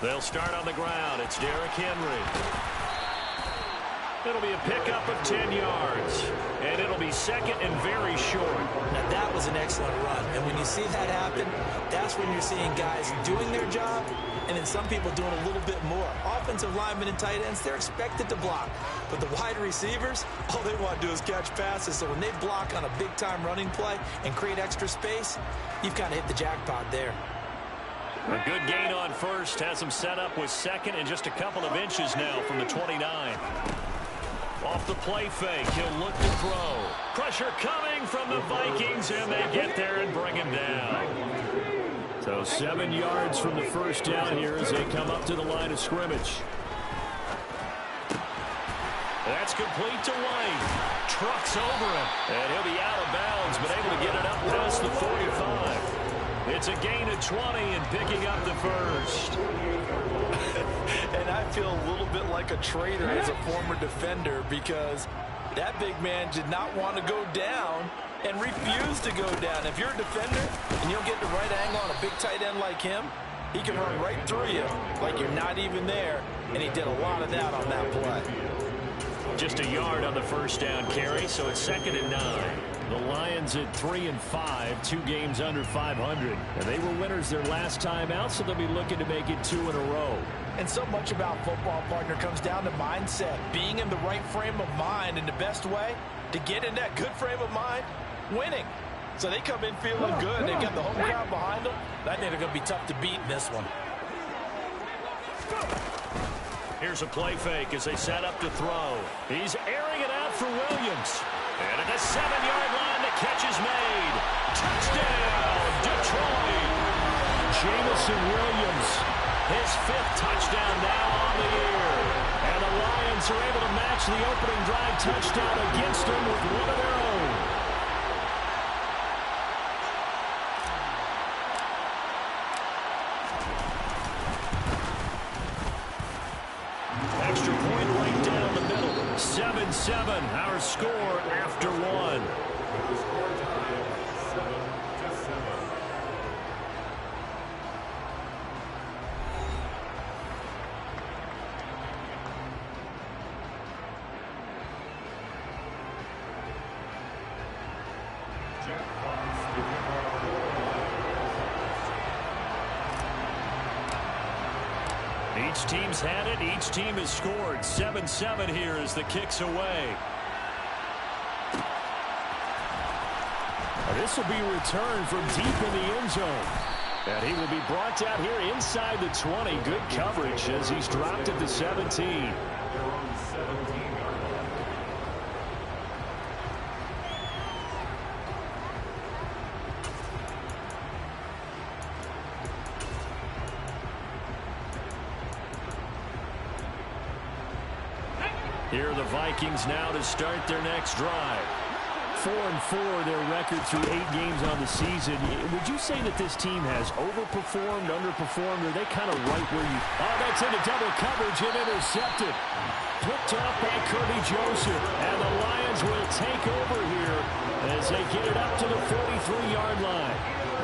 They'll start on the ground. It's Derrick Henry. It'll be a pickup of 10 yards. And it'll be second and very short. Now, that was an excellent run. And when you see that happen, that's when you're seeing guys doing their job and then some people doing a little bit more. Offensive linemen and tight ends, they're expected to block. But the wide receivers, all they want to do is catch passes. So when they block on a big-time running play and create extra space, you've kind of hit the jackpot there. A good gain on first. Has him set up with second and just a couple of inches now from the 29. Off the play fake, he'll look to throw. Pressure coming from the Vikings, and they get there and bring him down. So 7 yards from the first down here as they come up to the line of scrimmage. That's complete to White. Trucks over him, and he'll be out of bounds, but able to get it up past the 45. It's a gain of 20 and picking up the first. And I feel a little bit like a traitor as a former defender because that big man did not want to go down and refused to go down. If you're a defender and you don't get the right angle on a big tight end like him, he can run right through you like you're not even there, and he did a lot of that on that play. Just a yard on the first down carry, so it's 2nd and 9. The Lions at 3-5, 2 games under 500. And they were winners their last time out, so they'll be looking to make it 2 in a row. And so much about football, partner, comes down to mindset. Being in the right frame of mind, and the best way to get in that good frame of mind, winning. So they come in feeling good. They've got the home crowd behind them. I think they're going to be tough to beat in this one. Here's a play fake as they set up to throw. He's airing it out for Williams. And at the 7-yard line, the catch is made. Touchdown, Detroit. Jamison Williams, his 5th touchdown now on the year. And the Lions are able to match the opening drive touchdown against them with one of their own. Extra point right down the middle. 7-7, our score after 1. Each team's had it. Each team has scored. 7-7 here as the kick's away. This will be returned from deep in the end zone. And he will be brought down here inside the 20. Good coverage as he's dropped at the 17. Here are the Vikings now to start their next drive. 4-4 their record through 8 games on the season. Would you say that this team has overperformed, underperformed, or are they kind of right where you... Oh, that's into double coverage and intercepted. Picked off by Kirby Joseph. And the Lions will take over here as they get it up to the 43-yard line.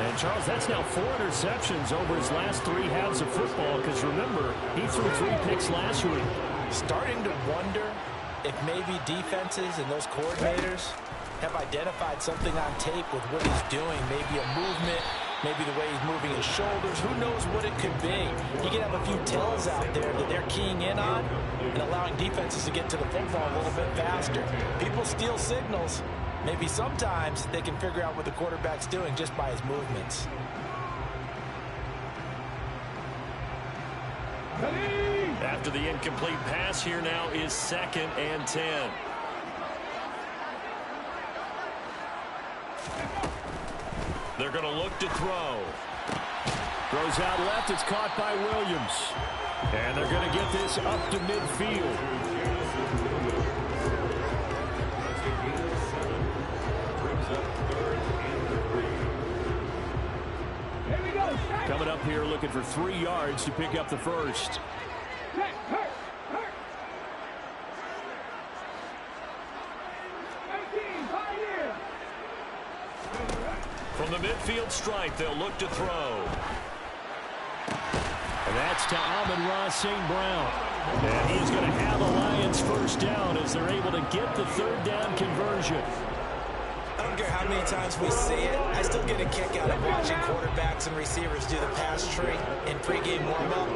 And, Charles, that's now 4 interceptions over his last 3 halves of football because, remember, he threw 3 picks last week. Starting to wonder if maybe defenses and those coordinators have identified something on tape with what he's doing. Maybe a movement, maybe the way he's moving his shoulders. Who knows what it could be? He could have a few tells out there that they're keying in on and allowing defenses to get to the football a little bit faster. People steal signals. Maybe sometimes they can figure out what the quarterback's doing just by his movements. After the incomplete pass, here now is 2nd and 10. They're going to look to throw. Throws out left. It's caught by Williams. And they're going to get this up to midfield. Coming up here looking for 3 yards to pick up the first. From the midfield stripe, they'll look to throw. gets to Amon-Ra St. Brown. And he's going to have a Lions first down as they're able to get the third down conversion. I don't care how many times we see it. I still get a kick out of watching quarterbacks and receivers do the pass tree in pregame warm-up.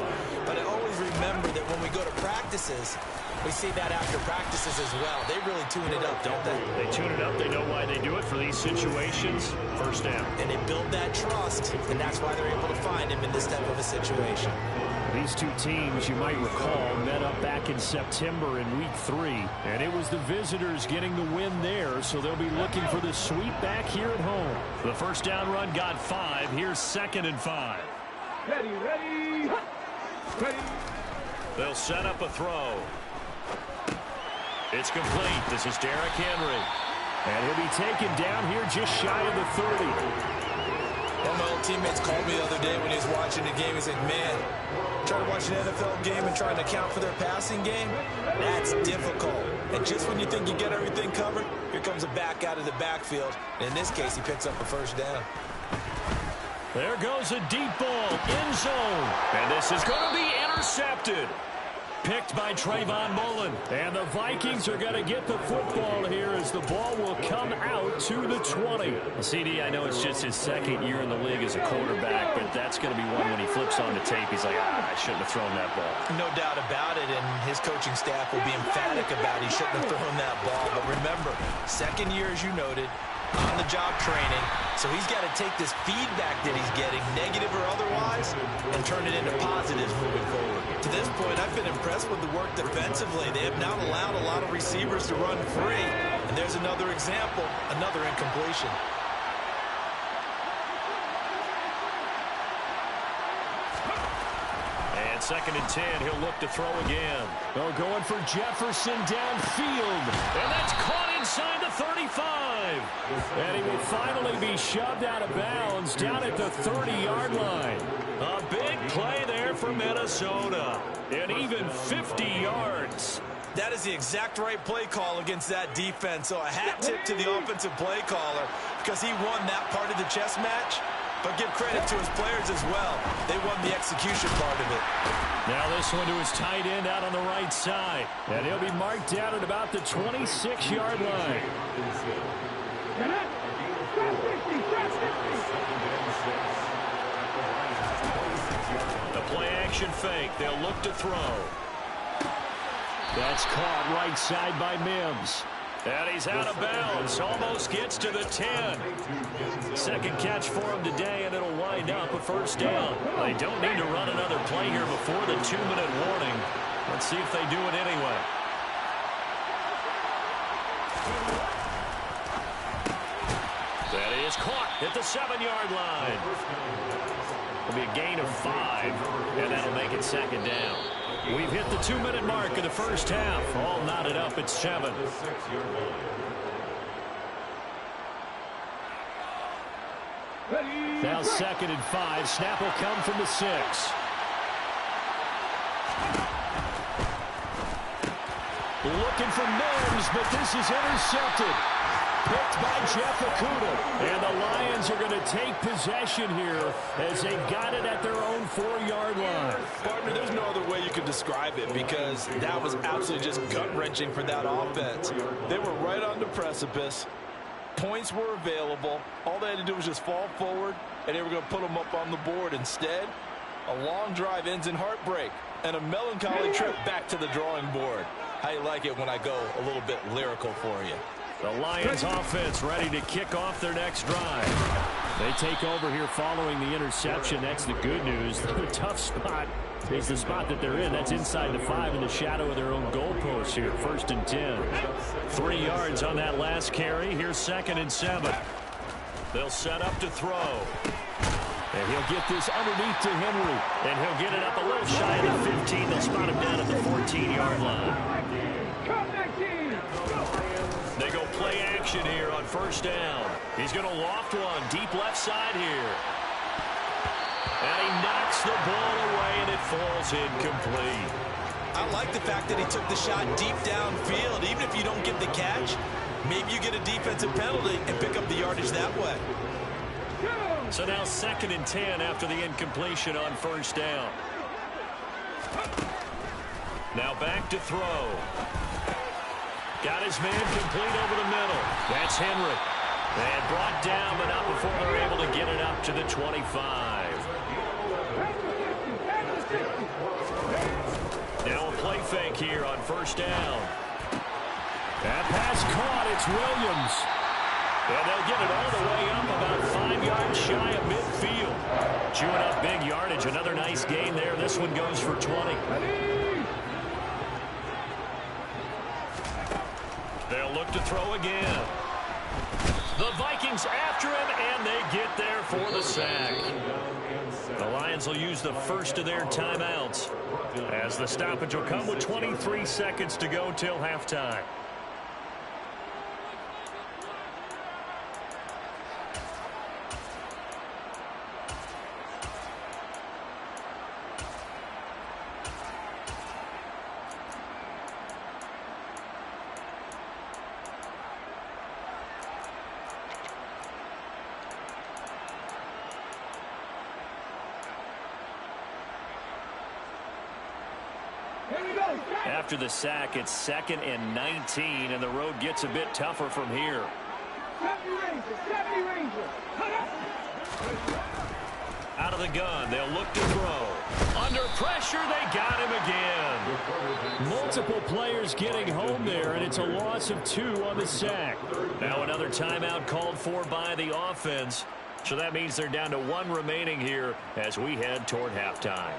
But I always remember that when we go to practices, we see that after practices as well. They really tune it up, don't they? They tune it up. They know why they do it for these situations. First down. And they build that trust, and that's why they're able to find him in this type of a situation. These two teams, you might recall, met up back in September in Week 3. And it was the visitors getting the win there, so they'll be looking for the sweep back here at home. The first down run got 5. Here's 2nd and 5. Ready. They'll set up a throw. It's complete. This is Derrick Henry. And he'll be taken down here just shy of the 30. One of my old teammates called me the other day when he was watching the game. He said, man, trying to watch an NFL game and trying to account for their passing game, that's difficult. And just when you think you get everything covered, here comes a back out of the backfield. And in this case, he picks up a first down. There goes a deep ball, end zone. And this is going to be intercepted. Picked by Trayvon Mullen. And the Vikings are going to get the football here as the ball will come out to the 20. Well, CD, I know it's just his 2nd year in the league as a quarterback, but that's going to be one when he flips on the tape. He's like, I shouldn't have thrown that ball. No doubt about it, and his coaching staff will be emphatic about he shouldn't have thrown that ball. But remember, 2nd year, as you noted, on-the-job training, so he's got to take this feedback that he's getting, negative or otherwise, and turn it into positives moving forward. To this point, I've been impressed with the work defensively. They have not allowed a lot of receivers to run free, and there's another example, another incompletion. And 2nd and 10, he'll look to throw again. Oh, going for Jefferson downfield, and that's caught inside the 35. And he will finally be shoved out of bounds down at the 30-yard line. A big play there for Minnesota. And even 50 yards. That is the exact right play call against that defense. So a hat tip to the offensive play caller because he won that part of the chess match. But give credit to his players as well. They won the execution part of it. Now this one to his tight end out on the right side. And he'll be marked down at about the 26-yard line. The play-action fake. They'll look to throw. That's caught right side by Mims. And he's out of bounds. Almost gets to the 10. 2nd catch for him today, and it'll wind up a first down. They don't need to run another play here before the 2-minute warning. Let's see if they do it anyway. That is caught at the 7-yard line. It'll be a gain of 5, and that'll make it 2nd down. We've hit the 2-minute mark of the first half. All knotted up at 7. Now 2nd and 5. Snap will come from the 6. Looking for Mims, but this is intercepted. Picked by Jeff Okudah. And the Lions are going to take possession here as they got it at their own 4-yard line. Partner, there's no other way you could describe it because that was absolutely just gut-wrenching for that offense. They were right on the precipice. Points were available. All they had to do was just fall forward, and they were going to put them up on the board. Instead, a long drive ends in heartbreak and a melancholy trip back to the drawing board. How you like it when I go a little bit lyrical for you? The Lions offense ready to kick off their next drive. They take over here following the interception. That's the good news. The tough spot is the spot that they're in. That's inside the 5 in the shadow of their own goalpost here. 1st and 10. 3 yards on that last carry. Here's 2nd and 7. They'll set up to throw. And he'll get this underneath to Henry. And he'll get it up a little shy of the 15. They'll spot him down at the 14-yard line. They go play action here on 1st down. He's going to loft one deep left side here. And he knocks the ball away, and it falls incomplete. I like the fact that he took the shot deep downfield. Even if you don't get the catch, maybe you get a defensive penalty and pick up the yardage that way. So now 2nd and 10 after the incompletion on 1st down. Now back to throw. Got his man complete over the middle. That's Henry. And brought down, but not before they're able to get it up to the 25. Now a play fake here on first down. That pass caught. It's Williams. And they'll get it all the way up about 5 yards shy of midfield. Chewing up big yardage. Another nice gain there. This one goes for 20. They'll look to throw again. The Vikings after him, and they get there for the sack. The Lions will use the first of their timeouts, as the stoppage will come with 23 seconds to go till halftime. After the sack, it's 2nd and 19, and the road gets a bit tougher from here. Out of the gun, they'll look to throw. Under pressure, they got him again. Multiple players getting home there, and it's a loss of 2 on the sack. Now another timeout called for by the offense. So that means they're down to 1 remaining here as we head toward halftime.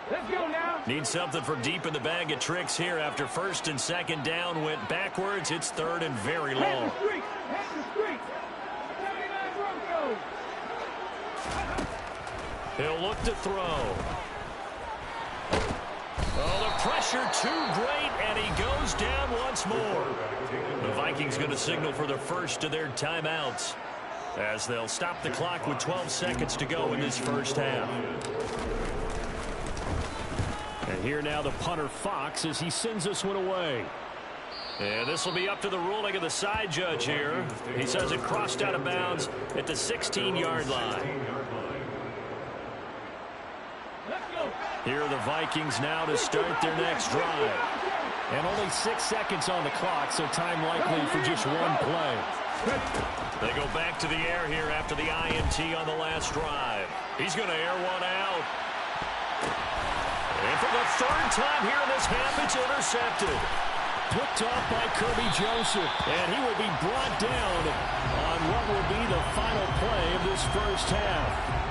Let's go now. Need something for deep in the bag of tricks here after 1st and 2nd down went backwards. It's 3rd and very long. Head the street. 79 Broncos. He'll look to throw. Oh, the pressure too great, and he goes down once more. The Vikings going to signal for the first of their timeouts, as they'll stop the clock with 12 seconds to go in this first half. And here now the punter Fox as he sends this one away. And this will be up to the ruling of the side judge here. He says it crossed out of bounds at the 16-yard line. Here are the Vikings now to start their next drive. And only 6 seconds on the clock, so time likely for just one play. They go back to the air here after the INT on the last drive. He's going to air one out. And for the 3rd time here in this half, it's intercepted. Picked off by Kirby Joseph. And he will be brought down on what will be the final play of this first half.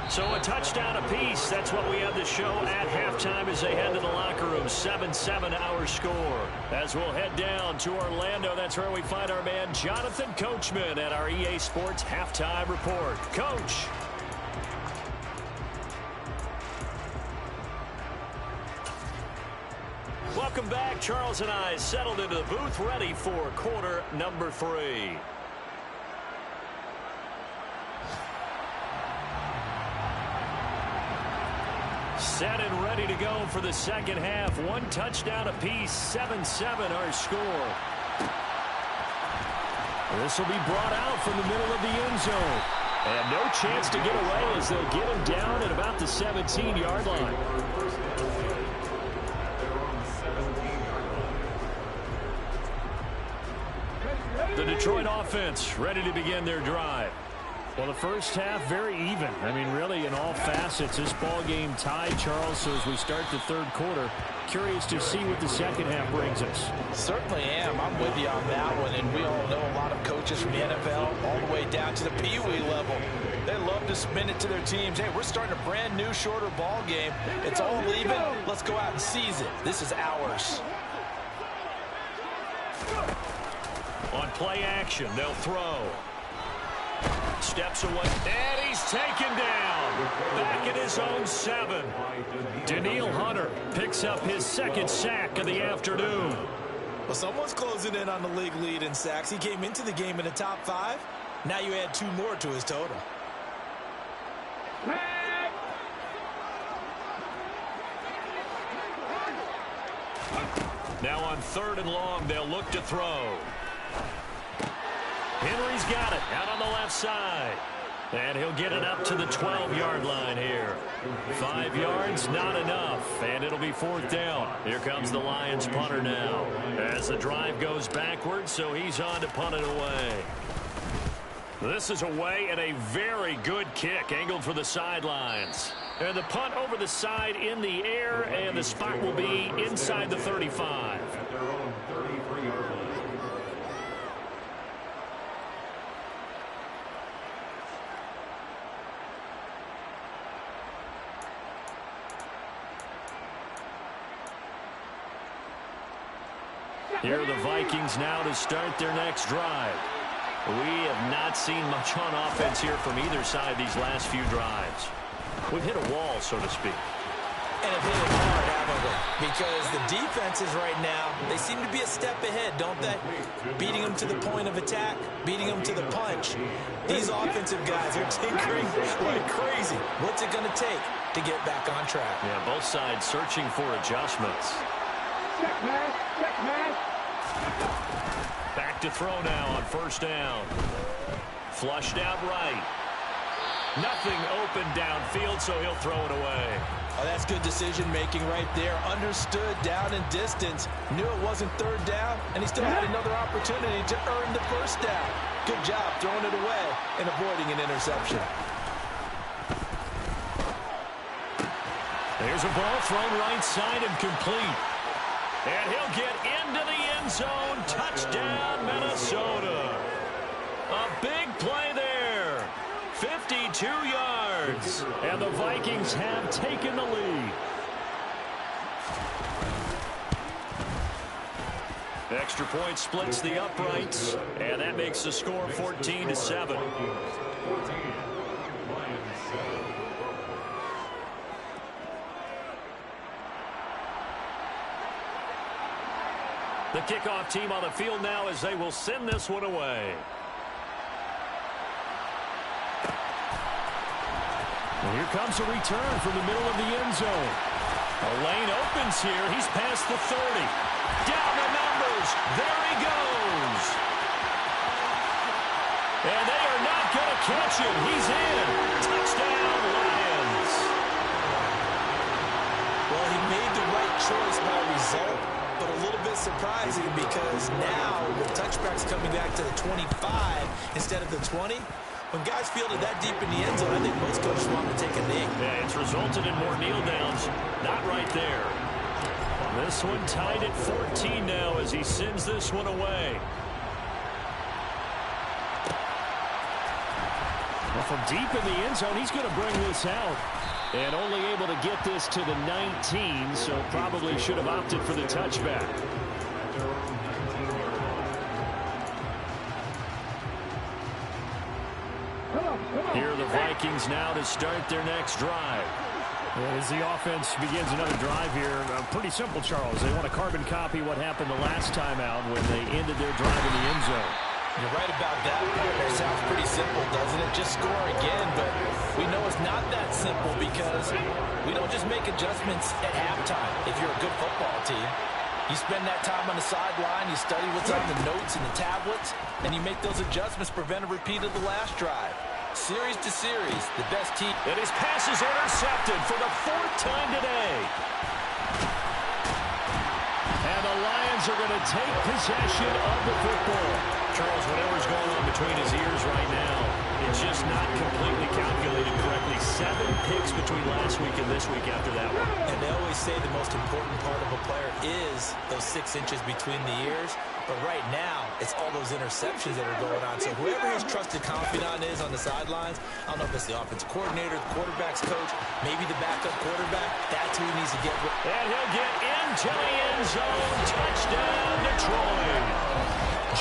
So a touchdown apiece. That's what we have to show at halftime as they head to the locker room. 7-7 our score. As we'll head down to Orlando, that's where we find our man Jonathan Coachman at our EA Sports Halftime Report. Coach. Welcome back. Charles and I settled into the booth, ready for quarter number 3. Set and ready to go for the second half. 1 touchdown apiece, 7-7 our score. This will be brought out from the middle of the end zone. And no chance to get away as they'll get him down at about the 17-yard line. The Detroit offense ready to begin their drive. Well, the first half, very even. I mean, really, in all facets, this ball game tied, Charles. So as we start the 3rd quarter, curious to see what the second half brings us. Certainly am. I'm with you on that one. And we all know a lot of coaches from the NFL all the way down to the Pee Wee level. They love to spin it to their teams. Hey, we're starting a brand new, shorter ball game. It's all even. Let's go out and seize it. This is ours. On play action, they'll throw. Steps away, and he's taken down. Back at his own 7. Daniil Hunter picks up his 2nd sack of the afternoon. Well, someone's closing in on the league lead in sacks. He came into the game in the top 5. Now you add 2 more to his total. Tag. Now on 3rd and long, they'll look to throw. Henry's got it out on the left side. And he'll get it up to the 12-yard line here. 5 yards, not enough. And it'll be 4th down. Here comes the Lions punter now. As the drive goes backwards, so he's on to punt it away. This is away and a very good kick angled for the sidelines. And the punt over the side in the air, and the spot will be inside the 35. At their own 33-yard line. Here are the Vikings now to start their next drive. We have not seen much on offense here from either side these last few drives. We've hit a wall, so to speak. And have hit it hard, haven't we? Because the defenses right now, they seem to be a step ahead, don't they? Beating them to the point of attack, beating them to the punch. These offensive guys are tinkering like crazy. What's it going to take to get back on track? Yeah, both sides searching for adjustments. Check pass. Check pass. Back to throw now on 1st down. Flushed out right. Nothing open downfield, so he'll throw it away. Oh, that's good decision-making right there. Understood down and distance. Knew it wasn't 3rd down, and he still had another opportunity to earn the 1st down. Good job throwing it away and avoiding an interception. There's a ball thrown right side and complete. And he'll get into the end zone. Touchdown, Minnesota. A big play there. 52 yards. And the Vikings have taken the lead. Extra point splits the uprights. And that makes the score 14-7. The kickoff team on the field now as they will send this one away. And here comes a return from the middle of the end zone. A lane opens here. He's past the 30. Down the numbers. There he goes. And they are not going to catch him. He's in. Touchdown, Lions. Well, he made the right choice by result, but a little bit surprising because now with touchbacks coming back to the 25 instead of the 20, when guys fielded that deep in the end zone, I think most coaches want to take a knee. Yeah, it's resulted in more kneel downs. Not right there. This one tied at 14 now as he sends this one away. Well, from deep in the end zone, he's going to bring this out. And only able to get this to the 19, so probably should have opted for the touchback. Here are the Vikings now to start their next drive. As the offense begins another drive here, pretty simple, Charles. They want to carbon copy what happened the last time out when they ended their drive in the end zone. You're right about that, partner. Sounds pretty simple, doesn't it? Just score again, but we know it's not that simple because we don't just make adjustments at halftime if you're a good football team. You spend that time on the sideline, you study what's on the notes and the tablets, and you make those adjustments, prevent a repeat of the last drive. Series to series, the best team. And his pass is intercepted for the 4th time today. And the Lions are going to take possession of the football. Charles, whatever's going on between his ears right now, it's just not completely calculated correctly. 7 picks between last week and this week after that one. And they always say the most important part of a player is those 6 inches between the ears. But right now, it's all those interceptions that are going on. So whoever his trusted confidant is on the sidelines, I don't know if it's the offensive coordinator, the quarterback's coach, maybe the backup quarterback, that's who he needs to get with. And he'll get into the end zone. Touchdown, Detroit.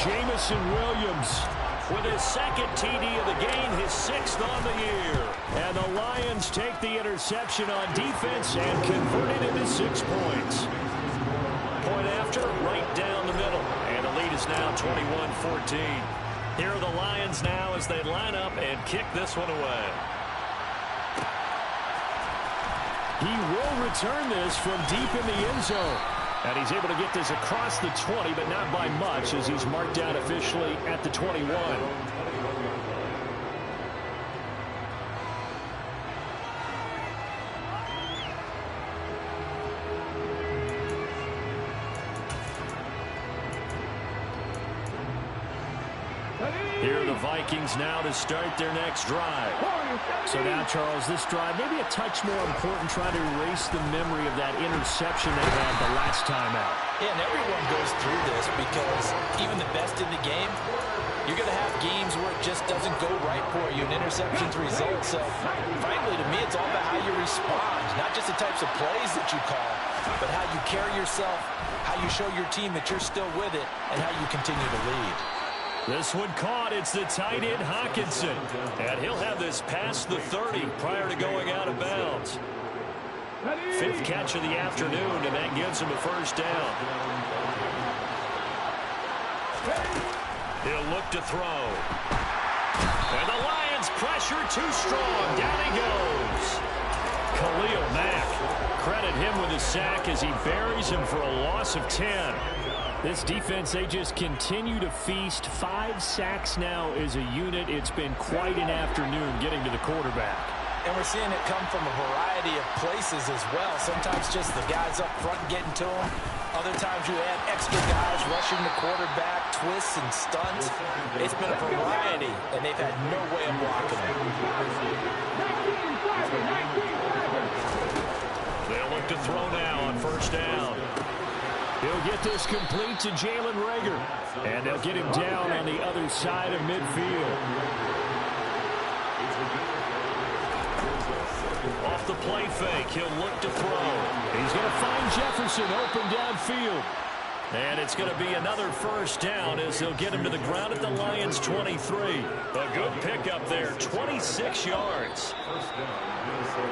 Jamison Williams with his 2nd TD of the game, his 6th on the year. And the Lions take the interception on defense and convert it into 6 points. Point after, right down the middle. And the lead is now 21-14. Here are the Lions now as they line up and kick this one away. He will return this from deep in the end zone. And he's able to get this across the 20, but not by much, as he's marked down officially at the 21. Here are the Vikings now to start their next drive. So now, Charles, this drive maybe a touch more important, trying to erase the memory of that interception they had the last time out. Yeah, and everyone goes through this because even the best in the game, you're going to have games where it just doesn't go right for you, and interceptions result. So, frankly, to me, it's all about how you respond, not just the types of plays that you call, but how you carry yourself, how you show your team that you're still with it, and how you continue to lead. This one caught. It's the tight end, Hawkinson. And he'll have this past the 30 prior to going out of bounds. Fifth catch of the afternoon, and that gives him a first down. He'll look to throw. And the Lions pressure too strong. Down he goes. Khalil Mack. Credit him with a sack as he buries him for a loss of 10. This defense, they just continue to feast. 5 sacks now as a unit. It's been quite an afternoon getting to the quarterback. And we're seeing it come from a variety of places as well. Sometimes just the guys up front getting to him. Other times you add extra guys rushing the quarterback, twists and stunts. It's been a variety, and they've had no way of blocking it. They'll look to throw now on first down. He'll get this complete to Jalen Reagor. And they'll get him down on the other side of midfield. Off the play fake, he'll look to throw. He's going to find Jefferson open downfield. And it's going to be another first down as they'll get him to the ground at the Lions' 23. A good pickup there, 26 yards.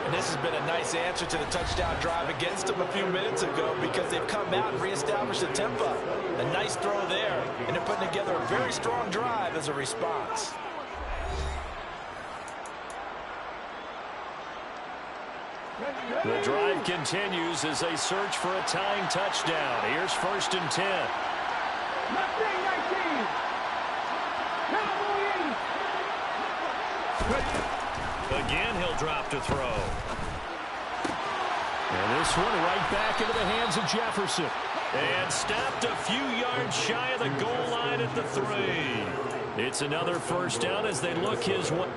And this has been a nice answer to the touchdown drive against them a few minutes ago because they've come out and reestablished the tempo. A nice throw there, and they're putting together a very strong drive as a response. The drive continues as they search for a tying touchdown. Here's first and 10. Again, he'll drop to throw. And this one right back into the hands of Jefferson. And stopped a few yards shy of the goal line at the 3. It's another first down as they look his way.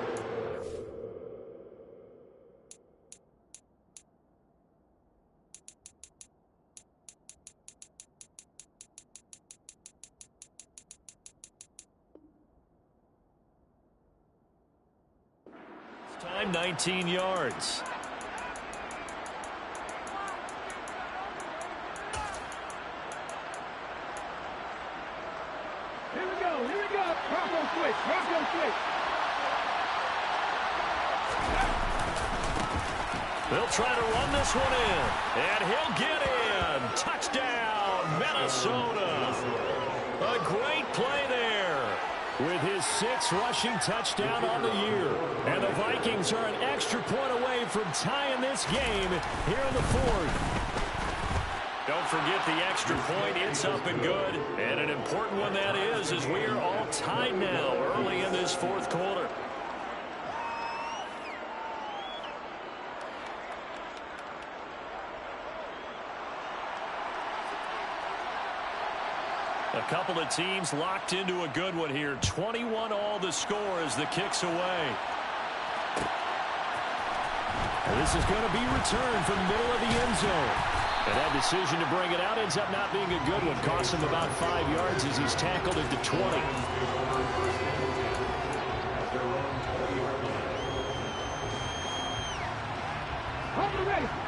Time 19 yards. Here we go. Bronco switch. They'll try to run this one in. And he'll get in. Touchdown, Minnesota. A great play there with his 6th rushing touchdown on the year. And the Vikings are an extra point away from tying this game here in the 4th. Don't forget the extra point. It's up and good. And an important one that is, as we are all tied now early in this 4th quarter. A couple of teams locked into a good one here. 21 all the score as the kick's away. And this is going to be returned from the middle of the end zone. And that decision to bring it out ends up not being a good one. Costs him about 5 yards as he's tackled at the 20.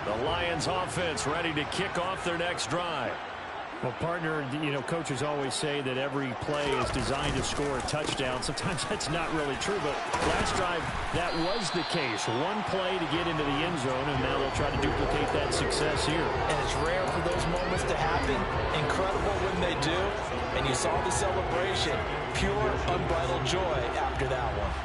The Lions offense ready to kick off their next drive. Well, partner, you know, coaches always say that every play is designed to score a touchdown. Sometimes that's not really true, but last drive, that was the case. One play to get into the end zone, and now they'll try to duplicate that success here. And it's rare for those moments to happen. Incredible when they do. And you saw the celebration. Pure, unbridled joy after that one.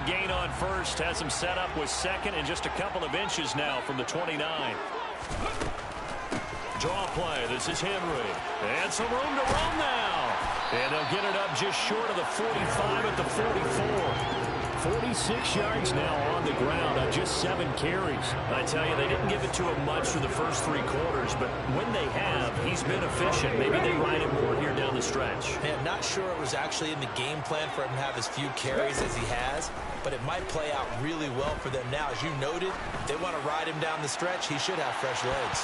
gain on first. Has him set up with second and just a couple of inches now from the 29. Draw play. This is Henry. And some room to run now. And they'll get it up just short of the 45 at the 44. 46 yards now on the ground on just 7 carries. I tell you, they didn't give it to him much for the first 3 quarters, but when they have, he's been efficient. Maybe they ride him more here down the stretch. Man, not sure it was actually in the game plan for him to have as few carries as he has, but it might play out really well for them now. As you noted, if they want to ride him down the stretch, he should have fresh legs.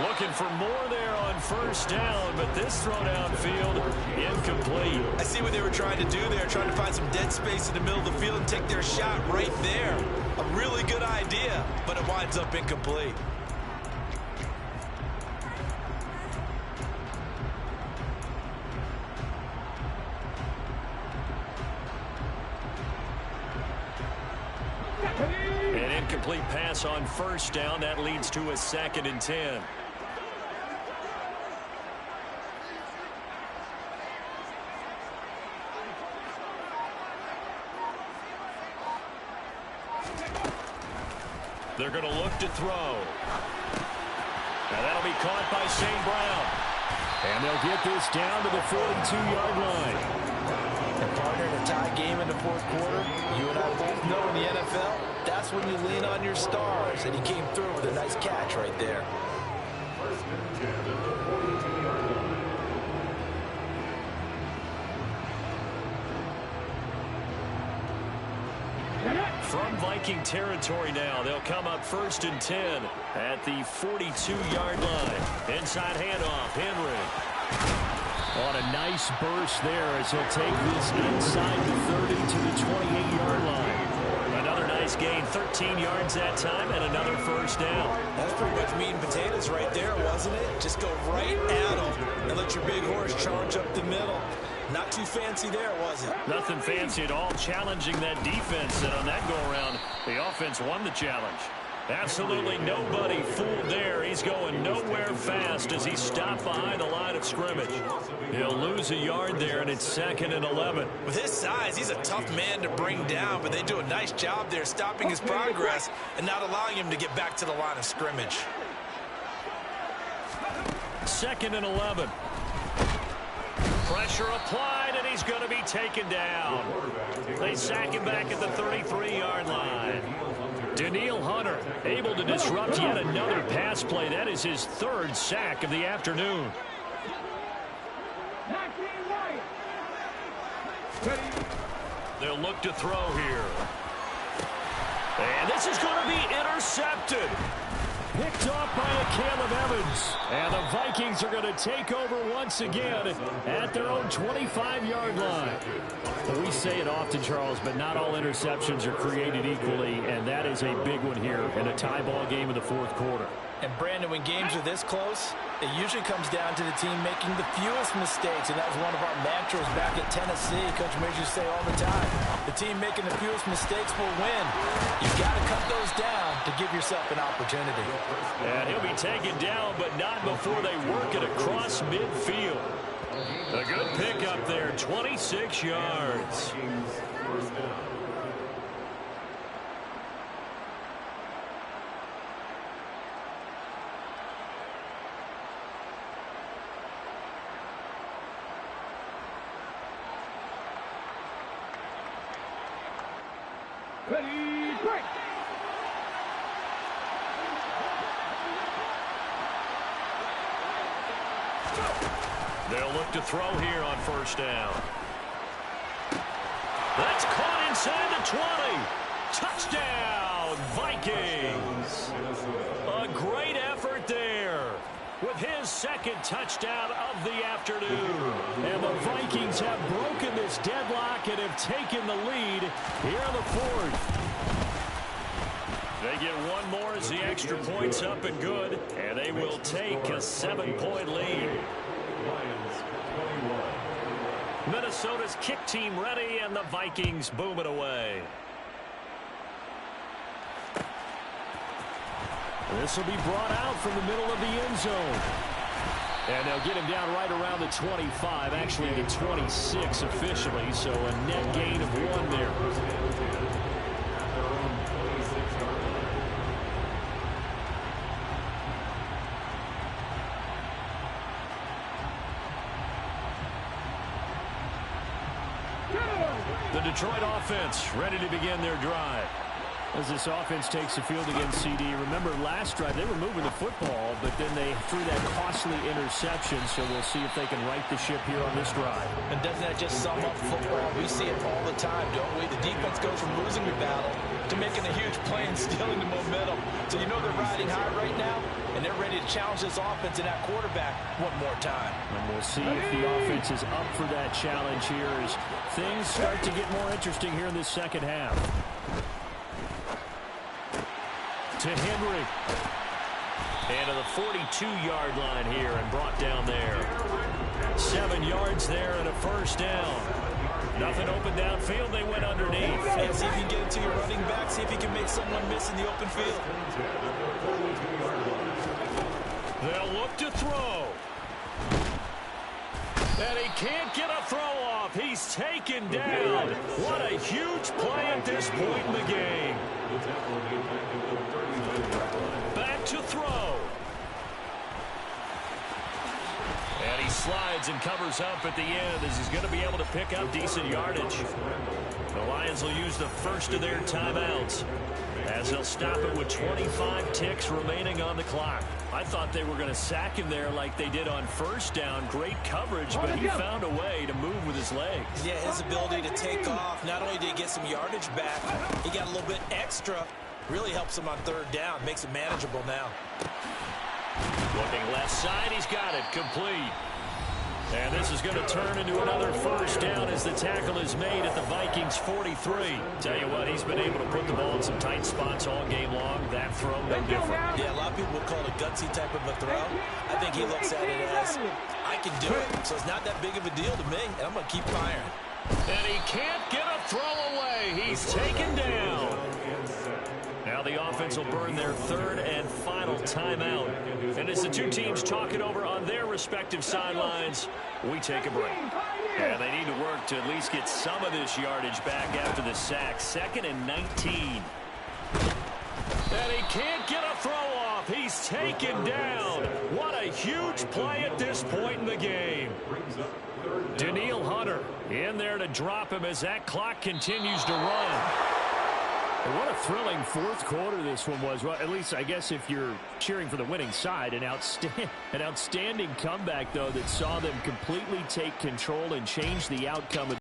Looking for more there on first down, but this throw downfield incomplete. I see what they were trying to do there, trying to find some dead space in the middle of the field and take their shot right there. A really good idea, but it winds up incomplete. An incomplete pass on first down. That leads to a 2nd and 10. They're going to look to throw. Now that'll be caught by St. Brown. And they'll get this down to the 42-yard line. And partner, in a tie game in the 4th quarter, you and I both know in the NFL, that's when you lean on your stars. And he came through with a nice catch right there. From Viking territory now, they'll come up 1st and 10 at the 42-yard line. Inside handoff, Henry. On a nice burst there as he'll take this inside the 30 to the 28-yard line. Another nice gain, 13 yards that time, and another first down. That's pretty much meat and potatoes right there, wasn't it? Just go right at him and let your big horse charge up the middle. Not too fancy there, was it? Nothing fancy at all, challenging that defense. And on that go-around, the offense won the challenge. Absolutely nobody fooled there. He's going nowhere fast as he stopped behind the line of scrimmage. He'll lose a yard there, and it's 2nd and 11. With his size, he's a tough man to bring down, but they do a nice job there stopping his progress and not allowing him to get back to the line of scrimmage. 2nd and 11. Pressure applied, and he's going to be taken down. They sack him back at the 33-yard line. Daniil Hunter able to disrupt yet another pass play. That is his 3rd sack of the afternoon. They'll look to throw here. And this is going to be intercepted. Picked off by Caleb Evans. And the Vikings are going to take over once again at their own 25-yard line. Well, we say it often, Charles, but not all interceptions are created equally, and that is a big one here in a tie ball game in the 4th quarter. And, Brandon, when games are this close, it usually comes down to the team making the fewest mistakes, and that was one of our mantras back at Tennessee. Coach Major say all the time, the team making the fewest mistakes will win. You've got to cut those down to give yourself an opportunity. And he'll be taken down, but not before they work it across midfield. A good pickup there, 26 yards. Ready, break. They'll look to throw here on first down. That's caught inside the 20. Touchdown, Vikings. A great effort there with his 2nd touchdown of the afternoon. And the Vikings have broken this deadlock and have taken the lead here in the 4th. They get one more as the extra point's up and good, and they will take a 7-point lead. Minnesota's kick team ready, and the Vikings boom it away. This will be brought out from the middle of the end zone. And they'll get him down right around the 25, actually the 26 officially, so a net gain of 1 there. The Detroit offense ready to begin their drive. As this offense takes the field against CD, remember last drive they were moving the football, but then they threw that costly interception, so we'll see if they can right the ship here on this drive. And doesn't that just sum up football? We see it all the time, don't we? The defense goes from losing the battle to making a huge play and stealing the momentum. So you know they're riding high right now, and they're ready to challenge this offense and that quarterback one more time. And we'll see if the offense is up for that challenge here as things start to get more interesting here in this second half. To Henry. And to the 42-yard line here and brought down there. 7 yards there and a first down. Nothing open downfield. They went underneath. And see if you can get it to your running back. See if you can make someone miss in the open field. They'll look to throw. And he can't get a throw off. He's taken down. What a huge play at this point in the game. Back to throw. And he slides and covers up at the end as he's going to be able to pick up decent yardage. The Lions will use the first of their timeouts as they'll stop it with 25 ticks remaining on the clock. I thought they were going to sack him there like they did on first down. Great coverage, but he found a way to move with his legs. Yeah, his ability to take off. Not only did he get some yardage back, he got a little bit extra. Really helps him on third down. Makes it manageable now. Looking left side, he's got it. Complete. And this is going to turn into another first down as the tackle is made at the Vikings 43. Tell you what, he's been able to put the ball in some tight spots all game long. That throw, no different. Yeah, a lot of people would call it a gutsy type of a throw. I think he looks at it as, I can do it, so it's not that big of a deal to me, and I'm going to keep firing. And he can't get a throw away. He's taken down. Now the offense will burn their third and final timeout. And as the two teams talk it over on their respective sidelines, we take a break. And they need to work to at least get some of this yardage back after the sack. 2nd and 19. And he can't get a throw off. He's taken down. What a huge play at this point in the game. Danielle Hunter in there to drop him as that clock continues to run. And what a thrilling fourth quarter this one was. Well, at least I guess if you're cheering for the winning side, an outstanding comeback, though, that saw them completely take control and change the outcome of